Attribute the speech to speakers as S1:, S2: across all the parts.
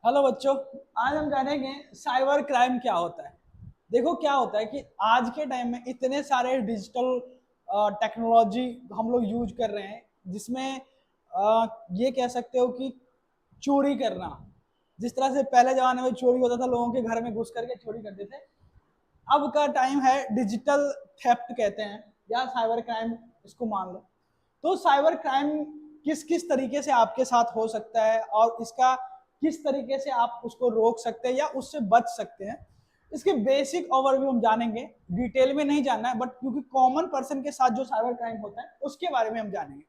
S1: Hello बच्चों। आज हम जानेंगे साइबर क्राइम क्या होता है। देखो क्या होता है कि आज के टाइम में इतने सारे डिजिटल टेक्नोलॉजी हम लोग यूज कर रहे हैं जिसमें ये कह सकते हो कि चोरी करना, जिस तरह से पहले जमाने में चोरी होता था, लोगों के घर में घुस करके चोरी करते थे। अब का टाइम है डिजिटल थेफ्ट कहते हैं या साइबर क्राइम, इसको मान लो। तो साइबर क्राइम किस किस तरीके से आपके साथ हो सकता है और इसका किस तरीके से आप उसको रोक सकते हैं या उससे बच सकते हैं, इसके बेसिक ओवरव्यू हम जानेंगे। डिटेल में नहीं जानना है, बट क्योंकि कॉमन पर्सन के साथ जो साइबर क्राइम होता है उसके बारे में हम जानेंगे,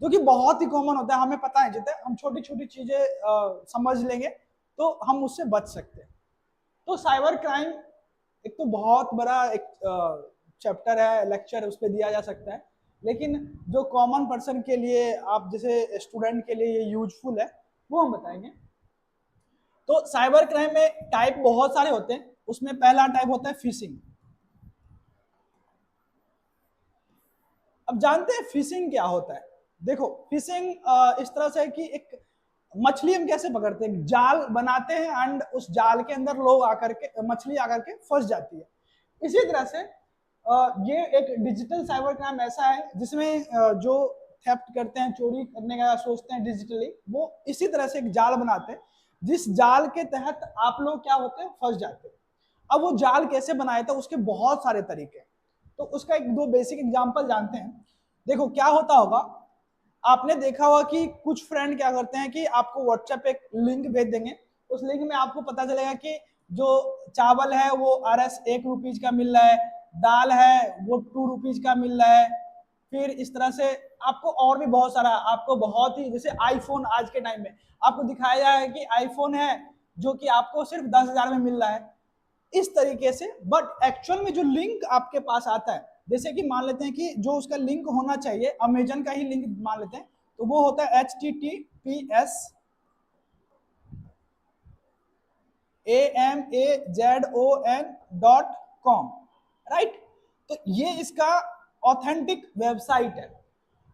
S1: जो कि बहुत ही कॉमन होता है, हमें पता है। जितने हम छोटी छोटी चीजें समझ लेंगे तो हम उससे बच सकते हैं। तो साइबर क्राइम एक तो बहुत बड़ा एक चैप्टर है, लेक्चर उस पर दिया जा सकता है, लेकिन जो कॉमन पर्सन के लिए, आप जैसे स्टूडेंट के लिए ये यूजफुल है, वो हम बताएंगे। तो साइबर क्राइम में टाइप बहुत सारे होते हैं। उसमें पहला टाइप होता है फिशिंग। अब जानते हैं फिशिंग क्या होता है। देखो फिशिंग इस तरह से है कि एक मछली हम कैसे पकड़ते हैं, जाल बनाते हैं एंड उस जाल के अंदर लोग आकर के, मछली आकर के फंस जाती है। इसी तरह से ये एक डिजिटल साइबर क्राइम ऐसा है जिसमें जो थेफ्ट करते हैं, चोरी करने का सोचते हैं डिजिटली, वो इसी तरह से एक जाल बनाते हैं जिस जाल के तहत आप लोग क्या होते हैं, फंस जाते हैं। अब वो जाल कैसे बनाए थे, उसके बहुत सारे तरीके हैं। तो उसका एक दो बेसिक एग्जांपल जानते हैं। देखो क्या होता होगा, आपने देखा होगा कि कुछ फ्रेंड क्या करते हैं कि आपको व्हाट्सएप पे एक लिंक भेज देंगे। उस लिंक में आपको पता चलेगा कि जो चावल है वो RS 1 रुपीज का मिल रहा है, दाल है वो 2 रुपीज का मिल रहा है। फिर इस तरह से आपको और भी बहुत सारा, आपको बहुत ही, जैसे आईफोन आज के टाइम में आपको दिखाया जाएगा कि आईफोन है जो कि आपको सिर्फ 10,000 में मिल रहा है, इस तरीके से। बट एक्चुअल में जो लिंक आपके पास आता है, जैसे कि मान लेते हैं कि जो उसका लिंक होना चाहिए, अमेजन का ही लिंक मान लेते हैं, तो वो होता है HTTPS://AMAZON.com, राइट। तो ये इसका ऑथेंटिक वेबसाइट है।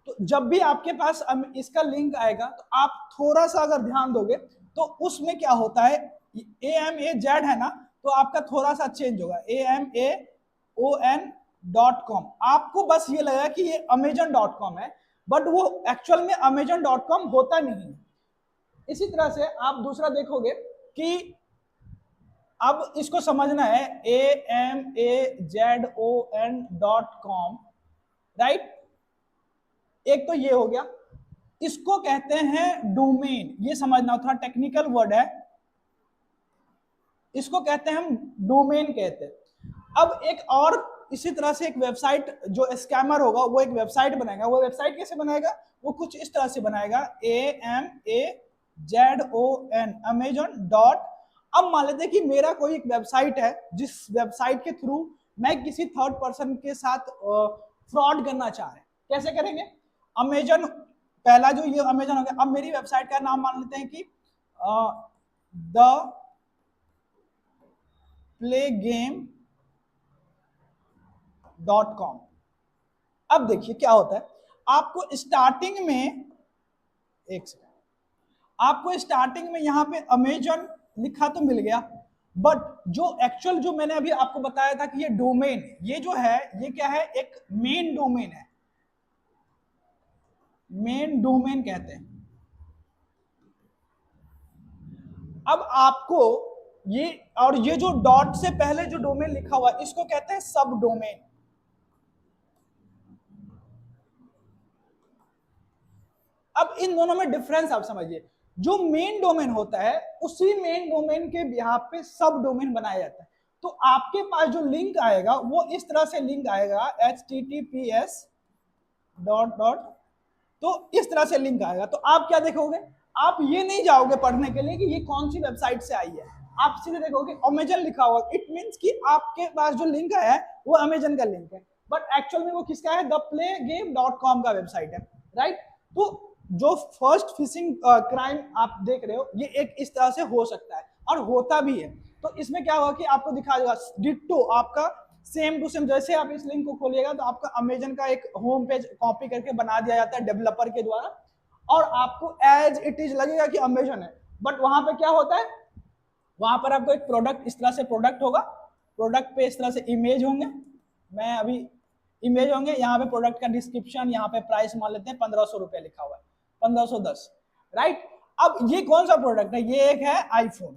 S1: तो जब भी आपके पास इसका लिंक आएगा तो आप थोड़ा सा अगर ध्यान दोगे तो उसमें क्या होता है, AMAZ है ना, तो आपका थोड़ा सा चेंज होगा, AMAON.com। आपको बस ये लगा कि ये Amazon.com है, बट वो एक्चुअल में Amazon.com होता नहीं है। इसी तरह से आप दूसरा देखोगे कि अब इसको समझना है, AMAZON.com, राइट। एक तो ये हो गया, इसको कहते हैं डोमेन, ये समझना, थोड़ा टेक्निकल वर्ड है, इसको कहते हैं हम डोमेन कहते हैं। अब एक और इसी तरह से एक वेबसाइट, जो स्कैमर होगा वो एक वेबसाइट बनाएगा। वो वेबसाइट कैसे बनाएगा, वो कुछ इस तरह से बनाएगा, AMAZON, अमेजन डॉट। अब मान लेते हैं कि मेरा कोई एक वेबसाइट है, जिस वेबसाइट के थ्रू मैं किसी थर्ड पर्सन के साथ फ्रॉड करना चाह रहे हैं। कैसे करेंगे, अमेजन, पहला जो ये अमेजन हो गया। अब मेरी वेबसाइट का नाम मान लेते हैं कि द playGame.com। अब देखिए क्या होता है, आपको स्टार्टिंग में, एक सेकंड, आपको स्टार्टिंग में यहां पे अमेजन लिखा तो मिल गया, बट जो एक्चुअल, जो मैंने अभी आपको बताया था कि ये डोमेन, ये जो है ये क्या है, एक मेन डोमेन है, मेन डोमेन कहते हैं। अब आपको ये, और ये जो डॉट से पहले जो डोमेन लिखा हुआ है इसको कहते हैं सब डोमेन। अब इन दोनों में डिफरेंस आप समझिए, जो मेन डोमेन होता है उसी मेन डोमेन के बिहार पे सब डोमेन बनाया जाता है। तो आपके पास जो लिंक आएगा वो इस तरह से लिंक आएगा, HTTPS डॉट डॉट, तो इस तरह से लिंक आएगा। तो आप क्या देखोगे, आप ये नहीं जाओगे पढ़ने के लिए कि ये कौन सी वेबसाइट से आई है, आप सीधे देखोगे अमेजन लिखा हुआ। इट मीन्स कि आपके पास जो लिंक आया है वो अमेजन का लिंक है, बट एक्चुअल में वो किसका है, theplayGame.com का वेबसाइट है, राइट। तो जो फर्स्ट फिशिंग क्राइम आप देख रहे हो, ये एक इस तरह से हो सकता है और होता भी है। तो इसमें क्या होगा कि आपको दिखाएगा डिट्टो, आपका सेम टू सेम, जैसे आप इस लिंक को खोलिएगा तो आपका अमेजन का एक होम पेज कॉपी करके बना दिया जाता है डेवलपर के द्वारा, और आपको एज इट इज लगेगा कि अमेजन है। बट वहां पे क्या होता है, वहां पर आपको एक प्रोडक्ट, इस तरह से प्रोडक्ट होगा, प्रोडक्ट पे इस तरह से इमेज होंगे, मैं अभी इमेज होंगे, यहाँ पे प्रोडक्ट का डिस्क्रिप्शन, यहाँ पे प्राइस मान लेते हैं 1500 रुपए लिखा हुआ है, 1510, राइट। अब ये कौन सा प्रोडक्ट है, ये एक है आईफोन।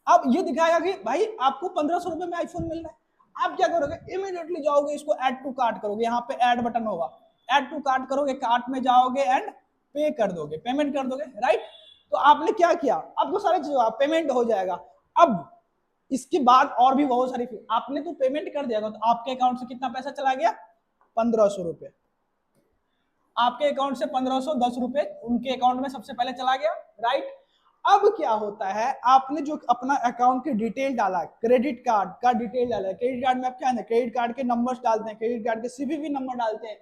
S1: अब ये दिखाएगा कि भाई आपको 1500 रुपए में आईफोन मिल रहा है। आप क्या करोगे, इमीडिएटली जाओगे, इसको ऐड टू कार्ट करोगे, यहाँ पे ऐड बटन होगा, ऐड टू कार्ट करोगे, कार्ट में जाओगे एंड पे कर दोगे, पेमेंट कर दोगे, राइट। तो आपने क्या किया, आपको सारी चीजों पेमेंट हो जाएगा। अब इसके बाद और भी बहुत सारी, आपने तो पेमेंट कर दिया, तो आपके अकाउंट से कितना पैसा चला गया, 1500 रुपए। आपके अकाउंट से 1510 रुपए उनके अकाउंट में सबसे पहले चला गया, राइट। अब क्या होता है, आपने जो अपना अकाउंट की डिटेल डाला, क्रेडिट कार्ड का डिटेल डाला, क्रेडिट कार्ड में आप क्या है, क्रेडिट कार्ड के नंबर्स डालते हैं, क्रेडिट कार्ड के सीवीवी नंबर डालते हैं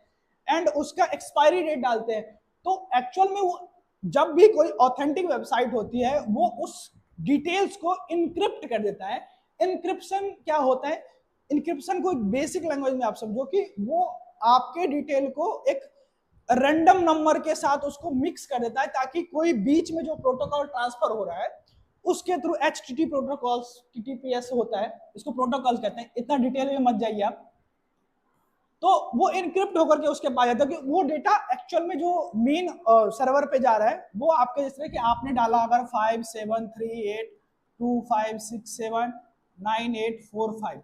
S1: एंड उसका एक्सपायरी डेट डालते हैं। तो एक्चुअल में वो जब भी कोई ऑथेंटिक वेबसाइट होती है वो उस डिटेल्स को इनक्रिप्ट कर देता है। इनक्रिप्शन क्या होता है, इनक्रिप्शन को बेसिक लैंग्वेज में आप समझो कि वो आपके डिटेल को एक रैंडम नंबर के साथ उसको मिक्स कर देता है, ताकि कोई बीच में जो प्रोटोकॉल ट्रांसफर हो रहा है उसके थ्रू, HTTP प्रोटोकॉल, TTPS होता है, इसको प्रोटोकॉल कहते हैं, इतना डिटेल में मत जाइए आप। तो वो इनक्रिप्ट होकर के उसके पास जाता है कि वो डेटा एक्चुअल में जो मेन सर्वर पे जा रहा है वो आपके, जिस तरह कि आपने डाला अगर 573825679845,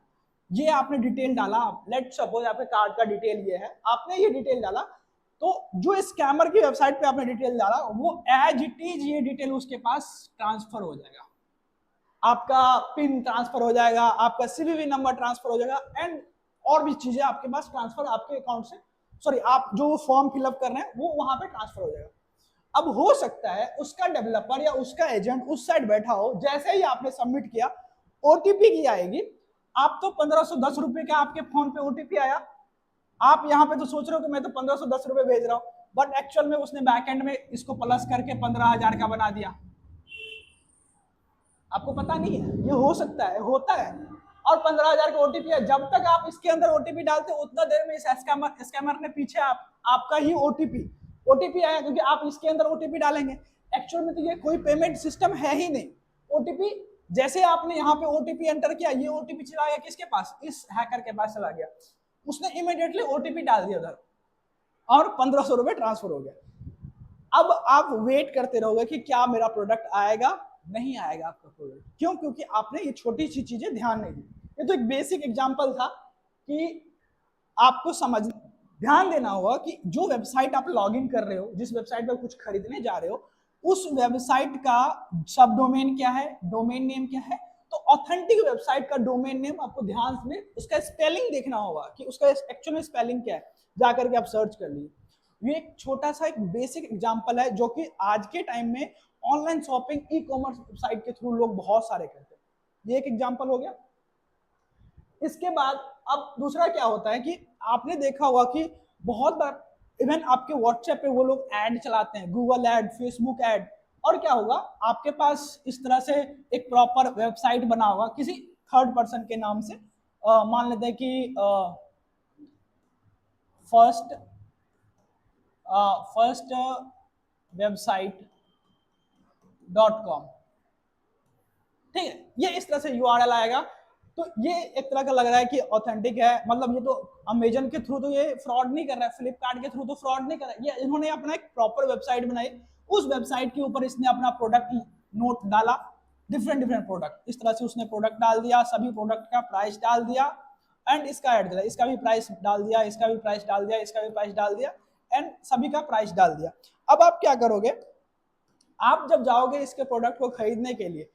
S1: ये आपने डिटेल डाला, लेट सपोज आपके कार्ड का डिटेल ये है, आपने ये डिटेल डाला, तो जो स्कैमर की वेबसाइट पे आपने डिटेल डाला वो एज इट इज ये डिटेल उसके पास ट्रांसफर हो जाएगा, आपका पिन ट्रांसफर हो जाएगा, आपका सीवीवी नंबर ट्रांसफर हो जाएगा एंड और भी चीजें आपके पास ट्रांसफर, आपके अकाउंट से, सॉरी आप जो फॉर्म फिलअप कर रहे हैं वो वहां पे ट्रांसफर हो जाएगा। अब हो सकता है उसका डेवलपर या उसका एजेंट उस साइड बैठा हो, जैसे ही आपने सबमिट किया ओटीपी की आएगी, आप तो 1510 रुपए का आपके फोन पे ओटीपी आया, आप यहाँ पे तो सोच रहे हो कि मैं तो 1510 रुपए भेज रहा हूँ, बट एक्चुअल में उसने बैकएंड में इसको प्लस करके 15,000 का बना दिया, आपको पता नहीं है, ये हो सकता है, होता है। और 15,000 का ओटीपी है, जब तक आप इसके अंदर ओटीपी डालते हो उतना देर में इस स्कैमर ने पीछे आपका ही ओटीपी आया, क्योंकि आप इसके अंदर ओटीपी डालेंगे। एक्चुअल में तो ये कोई पेमेंट सिस्टम है ही नहीं। ओटीपी जैसे आपने यहाँ पे ओटीपी एंटर किया, ये ओटीपी चला गया किसके पास, इस हैकर के पास चला गया, उसने इमीडिएटली ओटीपी डाल दिया उधर और 1500 रुपए ट्रांसफर हो गया। अब आप वेट करते रहोगे कि क्या मेरा प्रोडक्ट आएगा, नहीं आएगा आपका प्रोडक्ट, क्यों, क्योंकि आपने ये छोटी सी चीजें ध्यान नहीं दी। ये तो एक बेसिक एग्जांपल था कि आपको समझ ध्यान देना होगा कि जो वेबसाइट आप लॉगिन कर रहे हो, जिस वेबसाइट पर कुछ खरीदने जा रहे हो, उस वेबसाइट का सब डोमेन क्या है, डोमेन नेम क्या है। तो ऑथेंटिक वेबसाइट का डोमेन नेम आपको ध्यान में उसका स्पेलिंग देखना होगा कि उसका एक्चुअल में स्पेलिंग क्या है, जाकर के आप सर्च कर लीजिए। ये एक छोटा सा एक बेसिक एग्जांपल है जो कि आज के टाइम में online shopping, e commerce website के थ्रू लोग बहुत सारे करते हैं। ये एक एग्जांपल हो गया। इसके बाद अब दूसरा क्या होता है कि आपने देखा होगा कि बहुत बार इवन आपके व्हाट्सएप पे वो लोग ऐड चलाते हैं, गूगल ऐड, फेसबुक ऐड, और क्या होगा, आपके पास इस तरह से एक प्रॉपर वेबसाइट बना होगा किसी थर्ड पर्सन के नाम से, मान लेते हैं कि फर्स्ट website.com, ठीक है, ये इस तरह से यूआरएल आएगा। तो ये एक तरह का लग रहा है कि ऑथेंटिक है, मतलब ये तो अमेजन के थ्रू तो ये फ्रॉड नहीं कर रहा है, फ्लिपकार्ट के थ्रू तो फ्रॉड नहीं कर रहा है, ये इन्होंने अपना एक प्रॉपर वेबसाइट बनाई, उस वेबसाइट के ऊपर इसने अपना प्रोडक्ट नोट डाला, डिफरेंट प्रोडक्ट, इस तरह से उसने प्रोडक्ट डाल दिया, सभी प्रोडक्ट का प्राइस डाल दिया एंड इसका ऐड दिया, इसका भी प्राइस डाल दिया, इसका भी प्राइस डाल दिया, इसका भी प्राइस डाल दिया एंड सभी का प्राइस डाल दिया। अब आप क्या करोगे, आप जब जाओगे इसके प्रोडक्ट को खरीदने के लिए,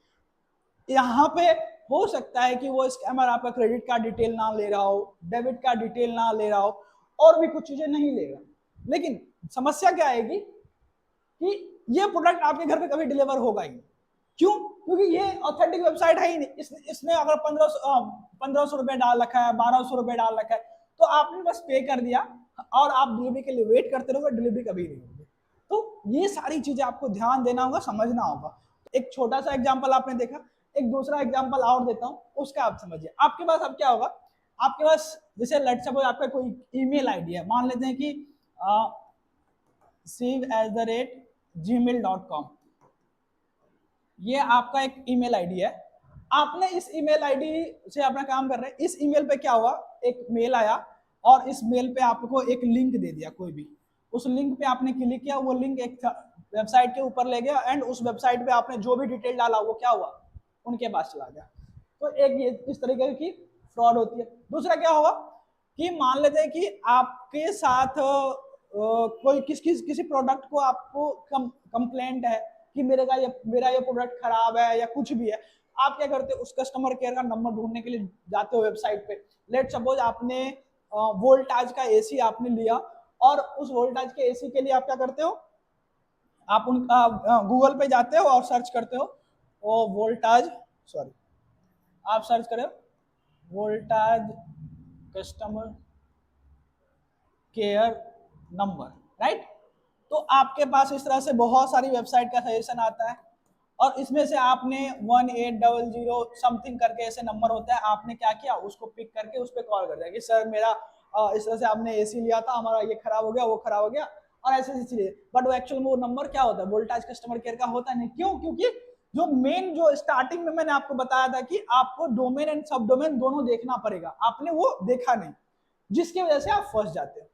S1: यहाँ पे हो सकता है कि वो स्कैमर आपका क्रेडिट कार्ड डिटेल ना ले रहा हो, डेबिट कार्ड डिटेल ना ले रहा हो, और भी कुछ चीजें नहीं लेगा। लेकिन समस्या क्या आएगी कि ये प्रोडक्ट आपके घर पे कभी डिलीवर होगा ही नहीं। क्यों, क्योंकि ये ऑथेंटिक वेबसाइट है ही नहीं। इसने अगर 1500 रुपए डाल रखा है, 1200 रुपए डाल रखा है, तो आपने बस पे कर दिया और आप डिलीवरी के लिए वेट करते रहोगे, डिलीवरी कभी नहीं होगी। तो ये सारी चीजें आपको ध्यान देना होगा, समझना होगा। एक छोटा सा एग्जाम्पल आपने देखा, एक दूसरा एग्जाम्पल और देता हूँ, उसका आप समझिए। आपके पास अब क्या होगा, आपके पास जैसे लेट्स सपोज आपका कोई ईमेल आईडी है, मान लेते हैं कि gmail.com, ये आपका एक ईमेल आईडी है। आपने इस ईमेल आईडी से अपना काम कर रहे हैं। इस ईमेल पे क्या हुआ, एक मेल आया और इस मेल पे आपको एक लिंक दे दिया कोई भी। उस लिंक पे आपने क्लिक किया, वो लिंक एक वेबसाइट के ऊपर ले गया एंड उस वेबसाइट पे आपने जो भी डिटेल डाला वो क्या हुआ, उनके पास चला गया। तो एक ये इस तरीके की फ्रॉड होती है। दूसरा क्या होगा कि मान लेते हैं कि आपके साथ कोई किसी प्रोडक्ट को आपको कंप्लेंट है कि मेरा ये प्रोडक्ट खराब है या कुछ भी है। आप क्या करते हो, उस कस्टमर केयर का नंबर ढूंढने के लिए जाते हो वेबसाइट पे। लेट सपोज आपने वोल्टाज का एसी आपने लिया और उस वोल्टाज के एसी के लिए आप क्या करते हो, आप उन गूगल पे जाते हो और सर्च करते हो वो वोल्टाज, सॉरी आप सर्च करो Voltas customer care number, right. तो आपके पास इस तरह से बहुत सारी वेबसाइट का सजेशन आता है और इसमें से आपने 1800 समथिंग करके ऐसे नंबर होता है, आपने क्या किया उसको पिक करके उस पर कॉल कर दिया कि सर मेरा इस तरह से आपने एसी लिया था, हमारा ये खराब हो गया वो खराब हो गया और ऐसे ऐसी चीजें। बट वो एक्चुअल में वो नंबर क्या होता है, वोल्टाज कस्टमर केयर का होता नहीं। क्यों? क्योंकि जो मेन जो स्टार्टिंग में मैंने आपको बताया था कि आपको डोमेन एंड सब डोमेन दोनों देखना पड़ेगा, आपने वो देखा नहीं, जिसकी वजह से आप फंस जाते हो।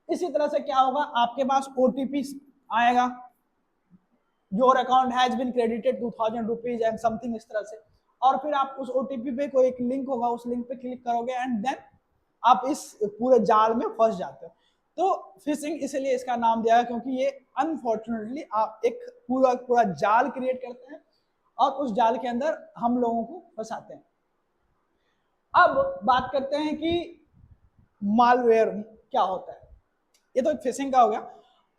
S1: इसी तरह से क्या होगा, आपके पास ओटीपी आएगा, your account has been credited 2000 rupees and something इस तरह से, और फिर आप उस ओटीपी पे कोई एक लिंक होगा, उस लिंक पे क्लिक करोगे एंड देन आप इस पूरे जाल में फंस जाते हो। तो फिशिंग इसलिए इसका नाम दिया है क्योंकि ये अनफॉर्चुनेटली आप एक पूरा पूरा जाल क्रिएट करते हैं और उस जाल के अंदर हम लोगों को फंसाते हैं। अब बात करते हैं कि मालवेयर क्या होता है। ये तो फिशिंग का हो गया।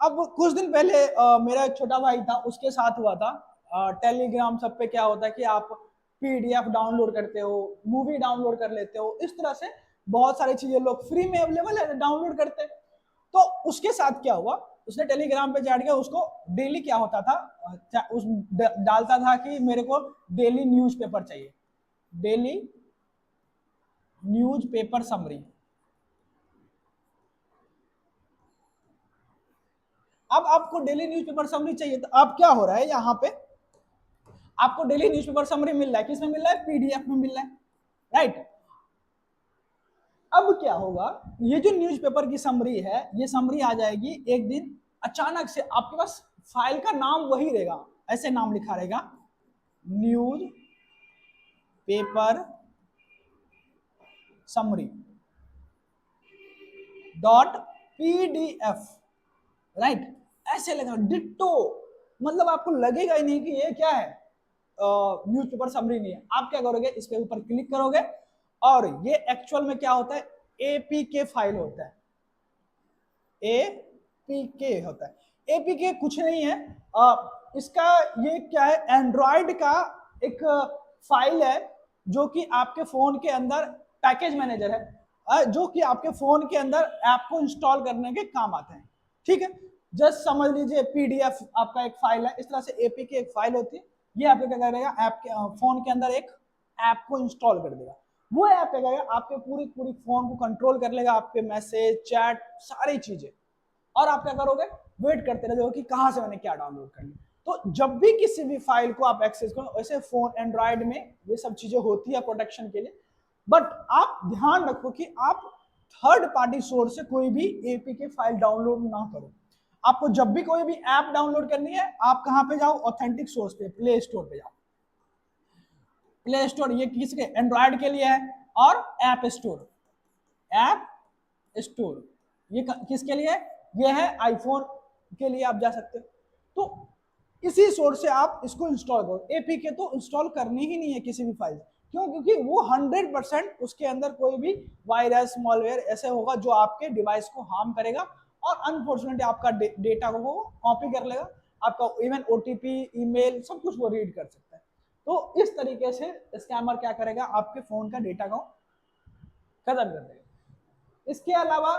S1: अब कुछ दिन पहले मेरा एक छोटा भाई था, उसके साथ हुआ था। टेलीग्राम सब पे क्या होता है कि आप पीडीएफ डाउनलोड करते हो, मूवी डाउनलोड कर लेते हो, इस तरह से बहुत सारी चीजें लोग फ्री में अवेलेबल है डाउनलोड करते हैं। तो उसके साथ क्या हुआ, उसने टेलीग्राम पे चैट किया, उसको डेली क्या होता था, उस डालता था कि मेरे को डेली न्यूज़पेपर चाहिए, डेली न्यूज़पेपर समरी। अब आपको डेली न्यूज़पेपर समरी चाहिए, तो अब क्या हो रहा है यहाँ पे, आपको डेली न्यूज़पेपर समरी मिल रहा है, किसमें मिल रहा है, पीडीएफ में मिल रहा है, राइट। अब क्या होगा, ये जो न्यूज़पेपर की समरी है, ये समरी आ जाएगी एक दिन अचानक से आपके पास, फाइल का नाम वही रहेगा, ऐसे नाम लिखा रहेगा, news paper summary dot PDF, right. ऐसे लगेगा डिट्टो, मतलब आपको लगेगा ही नहीं कि ये क्या है, न्यूज़पेपर समरी नहीं है। आप क्या करोगे, इसके ऊपर क्लिक करोगे और ये एक्चुअल में क्या होता है, एपीके फाइल होता है, एपीके होता है। एपीके कुछ नहीं है, इसका ये क्या है, एंड्रॉयड का एक फाइल है जो कि आपके फोन के अंदर पैकेज मैनेजर है, जो कि आपके फोन के अंदर ऐप को इंस्टॉल करने के काम आते हैं, ठीक है। जस्ट समझ लीजिए पीडीएफ आपका एक फाइल है, इस तरह से एपीके एक फाइल होती है। ये आपको क्या करेगा, ऐप के फोन के अंदर एक ऐप को इंस्टॉल कर देगा। वो ऐप क्या करेगा, आपके पूरी पूरी फोन को कंट्रोल कर लेगा, आपके मैसेज चैट सारी चीजें, और आप क्या करोगे, वेट करते रहोगे कि कहां से मैंने क्या डाउनलोड कर लिया। तो जब भी किसी भी फाइल को आप एक्सेस करो, वैसे फोन एंड्रॉयड में ये सब चीजें होती है प्रोटेक्शन के लिए, बट आप ध्यान रखो कि आप थर्ड पार्टी सोर्स से कोई भी एपीके फाइल डाउनलोड ना करो। आपको जब भी कोई भी ऐप डाउनलोड करनी है, आप कहां पे जाओ, ऑथेंटिक सोर्स पे, प्ले स्टोर पे जाओ। प्ले स्टोर ये किसके, एंड्रॉयड के लिए है, और ऐप स्टोर, ऐप स्टोर ये किसके लिए, ये है आईफोन के लिए, आप जा सकते हो। तो इसी सोर्स से आप इसको इंस्टॉल करो। एपीके तो इंस्टॉल करनी ही नहीं है किसी भी फाइल, क्यों, क्योंकि वो 100% उसके अंदर कोई भी वायरस मॉलवेयर ऐसे होगा जो आपके डिवाइस को हार्म करेगा और अनफॉर्चुनेटली आपका डेटा को वो कॉपी कर लेगा, आपका इवन ओटीपी ईमेल सब कुछ वो रीड कर सकता है। तो इस तरीके से स्कैमर क्या करेगा, आपके फोन का डेटा को खत्म कर देगा। इसके अलावा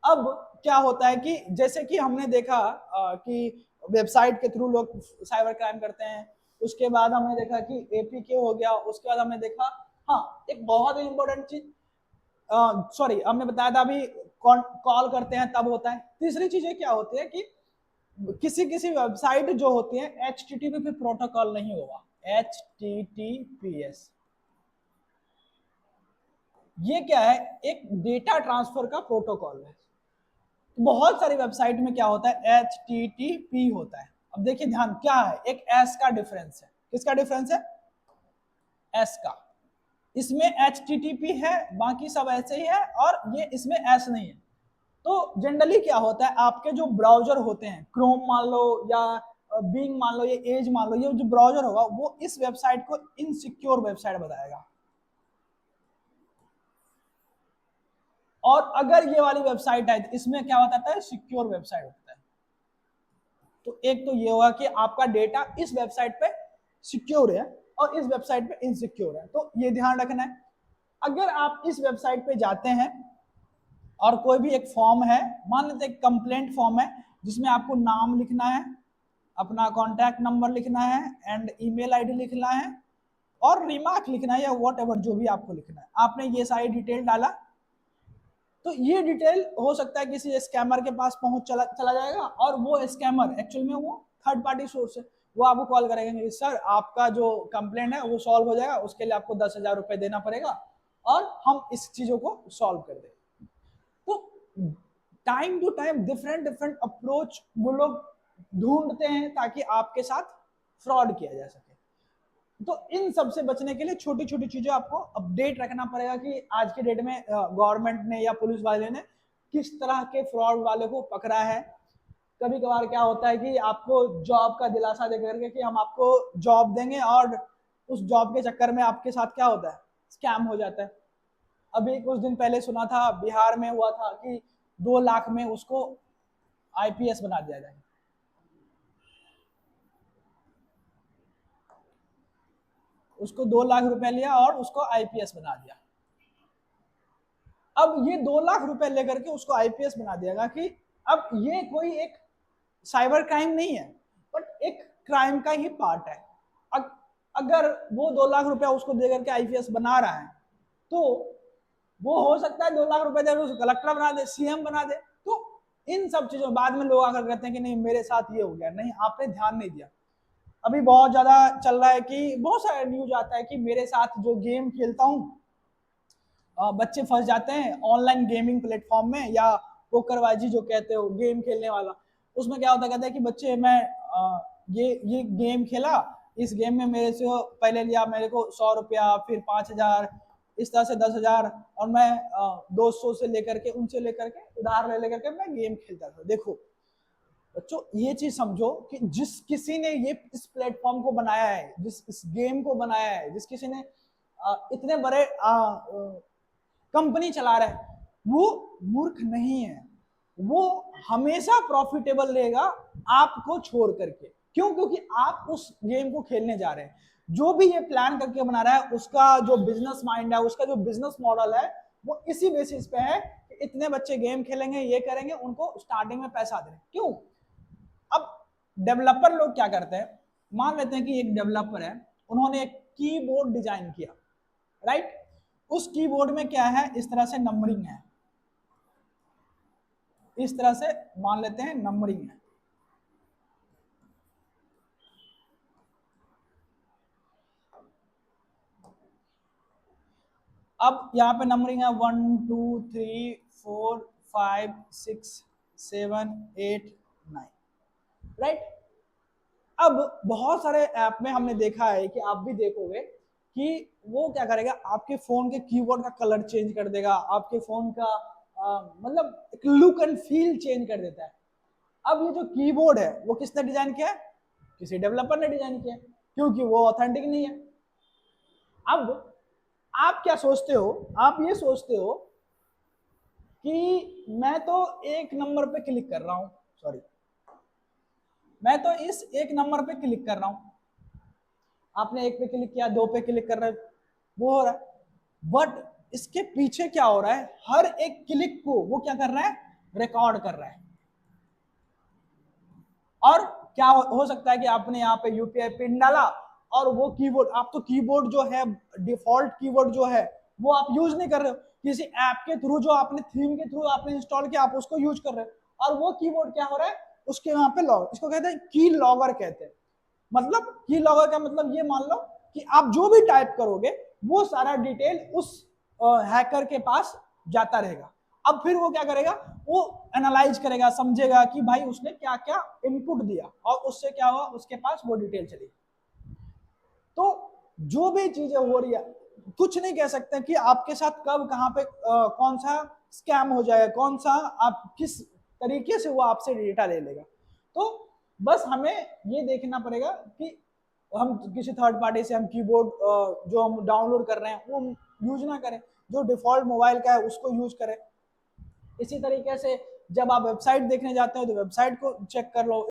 S1: अब क्या होता है कि जैसे कि हमने देखा कि वेबसाइट के थ्रू लोग साइबर क्राइम करते हैं, उसके बाद हमने देखा कि एपीके हो गया, उसके बाद हमने देखा, हाँ एक बहुत ही इंपॉर्टेंट चीज, सॉरी हमने बताया था अभी कॉल करते हैं तब होता है। तीसरी चीजें क्या होती है कि किसी किसी वेबसाइट जो होती है HTTP पे प्रोटोकॉल नहीं होगा, HTTPS। ये क्या है, एक डेटा ट्रांसफर का प्रोटोकॉल है। बहुत सारी वेबसाइट में क्या होता है, HTTP होता है। अब देखिए ध्यान क्या है, एक S का डिफरेंस है। किसका डिफरेंस है, S का। इसमें HTTP है, बाकी सब ऐसे ही है, और ये इसमें S नहीं है। तो जनरली क्या होता है, आपके जो ब्राउजर होते हैं, क्रोम मान लो या बिंग मान लो, ये एज मान लो, ये जो ब्राउजर होगा वो इस वेबसाइट को इनसिक्योर वेबसाइट बताएगा। और अगर ये वाली वेबसाइट है तो इसमें क्या बताता है, सिक्योर वेबसाइट होता है। तो एक तो ये होगा कि आपका डेटा इस वेबसाइट पे सिक्योर है और इस वेबसाइट पे इनसिक्योर है, तो ये ध्यान रखना है। अगर आप इस वेबसाइट पे जाते हैं और कोई भी एक फॉर्म है, मान लेते हैं कंप्लेंट फॉर्म है, जिसमें आपको नाम लिखना है, अपना कॉन्टैक्ट नंबर लिखना है, एंड ईमेल आईडी लिखना है, और रिमार्क लिखना है या व्हाट एवर जो भी आपको लिखना है। आपने ये सारी डिटेल डाला, तो ये डिटेल हो सकता है किसी स्कैमर के पास पहुंच चला जाएगा, और वो स्कैमर एक्चुअल में वो थर्ड पार्टी सोर्स है। वो आपको कॉल करेंगे कि सर आपका जो कंप्लेंट है वो सॉल्व हो जाएगा, उसके लिए आपको 10,000 रुपए देना पड़ेगा और हम इस चीजों को सॉल्व कर देंगे। तो time to time different different approach वो लोग ढूंढते हैं ताकि आपके साथ फ्रॉड किया जा सके। तो इन सब से बचने के लिए छोटी छोटी चीजें आपको अपडेट रखना पड़ेगा कि आज के डेट में गवर्नमेंट ने या पुलिस वाले ने किस तरह के फ्रॉड वाले को पकड़ा है। कभी कभार क्या होता है कि आपको जॉब का दिलासा दे करके कि हम आपको जॉब देंगे, और उस जॉब के चक्कर में आपके साथ क्या होता है, स्कैम हो जाता है। अभी कुछ दिन पहले सुना था बिहार में हुआ था कि 2 लाख में उसको IPS बना दिया जाए। उसको 2 लाख रुपए लिया और उसको IPS बना दिया। अब ये 2 लाख रुपए लेकर के उसको IPS बना दिया कि अब ये कोई एक साइबर क्राइम नहीं है, बट एक क्राइम का ही पार्ट है। अगर वो 2 लाख रुपया उसको दे करके IPS बना रहा है, तो वो हो सकता है 2 लाख रुपए देकर उसको कलेक्टर बना दे, CM बना दे। तो इन सब चीजों बाद में लोग आकर कहते हैं कि नहीं मेरे साथ ये हो गया, नहीं आपने ध्यान नहीं दिया। अभी बहुत ज्यादा चल रहा है कि बहुत सारा न्यूज आता है कि मेरे साथ जो गेम खेलता हूँ, बच्चे फंस जाते हैं ऑनलाइन गेमिंग प्लेटफॉर्म में, या पोकरबाजी जो कहते हो, गेम खेलने वाला। उसमें क्या होता कहता है कि बच्चे मैं ये गेम खेला, इस गेम में मेरे से पहले लिया मेरे को 100 रुपया, फिर 5,000, इस तरह से 10,000, और मैं दोस्तों से लेकर के उनसे लेकर के उधार ले लेकर के मैं गेम खेलता था। देखो बच्चों ये चीज समझो कि जिस किसी ने ये इस प्लेटफॉर्म को बनाया है, जिस इस गेम को बनाया है, जिस किसी ने इतने बड़े कंपनी चला रहा है, वो मूर्ख नहीं है। वो हमेशा प्रॉफिटेबल रहेगा आपको छोड़ करके। क्यों? क्योंकि आप उस गेम को खेलने जा रहे हैं। जो भी ये प्लान करके बना रहा है उसका जो बिजनेस माइंड है, उसका जो बिजनेस मॉडल है, वो इसी बेसिस पे है कि इतने बच्चे गेम खेलेंगे, ये करेंगे, उनको स्टार्टिंग में पैसा दें। क्यों? अब डेवलपर लोग क्या करते हैं, मान लेते हैं कि एक डेवलपर है, उन्होंने एक कीबोर्ड डिजाइन किया, राइट। उस कीबोर्ड में क्या है, इस तरह से नंबरिंग है, इस तरह से मान लेते हैं नंबरिंग है। अब यहाँ पे नंबरिंग है 1 2 3 4 5 6 7 8 9, राइट। अब बहुत सारे ऐप में हमने देखा है कि आप भी देखोगे कि वो क्या करेगा, आपके फोन के कीबोर्ड का कलर चेंज कर देगा, आपके फोन का मतलब एक लुक एंड फील चेंज कर देता है। अब ये जो कीबोर्ड है वो किसने डिजाइन किया है? किसी डेवलपर ने डिजाइन किया है, क्योंकि वो ऑथेंटिक नहीं है। अब आप क्या सोचते हो, आप ये सोचते हो कि मैं तो एक नंबर पे क्लिक कर रहा हूं, सॉरी, मैं तो इस एक नंबर पे क्लिक कर रहा हूं, आपने एक पे क्लिक किया, 2 पे क्लिक कर रहे हो, वो हो रहा है। बट इसके पीछे क्या हो रहा है, हर एक क्लिक को वो क्या कर रहा है, रिकॉर्ड कर रहा है। और क्या हो सकता है कि आपने यहाँ पे UPI पिन डाला, और वो कीबोर्ड, आप तो कीबोर्ड जो है डिफॉल्ट कीबोर्ड जो है वो आप यूज नहीं कर रहे हो, किसी ऐप के थ्रू जो आपने थीम के थ्रू आपने इंस्टॉल किया आप उसको यूज कर रहे हो, और वो कीबोर्ड क्या हो रहा है, उसके वहां पे लॉग, इसको कहते हैं की लॉगर कहते हैं। मतलब की लॉगर का मतलब ये मान लो कि आप जो भी टाइप करोगे वो सारा डिटेल उस हैकर के पास जाता रहेगा। अब फिर वो क्या करेगा, वो एनालाइज करेगा, समझेगा कि भाई उसने क्या क्या इनपुट दिया और उससे क्या हुआ, उसके पास वो डिटेल चली। तो जो भी चीजें हो रही है, कुछ नहीं कह सकते कि आपके साथ कब कहां पे कौन सा स्कैम हो जाएगा, कौन सा आप किस तरीके से वो आपसे डेटा ले लेगा। तो बस हमें ये देखना पड़ेगा कि हम किसी थर्ड पार्टी से हम कीबोर्ड जो हम डाउनलोड कर रहे हैं वो यूज ना करें, जो डिफॉल्ट मोबाइल का है उसको यूज करें। इसी तरीके से जब आप वेबसाइट देखने जाते हो तो वेबसाइट को चेक कर लो।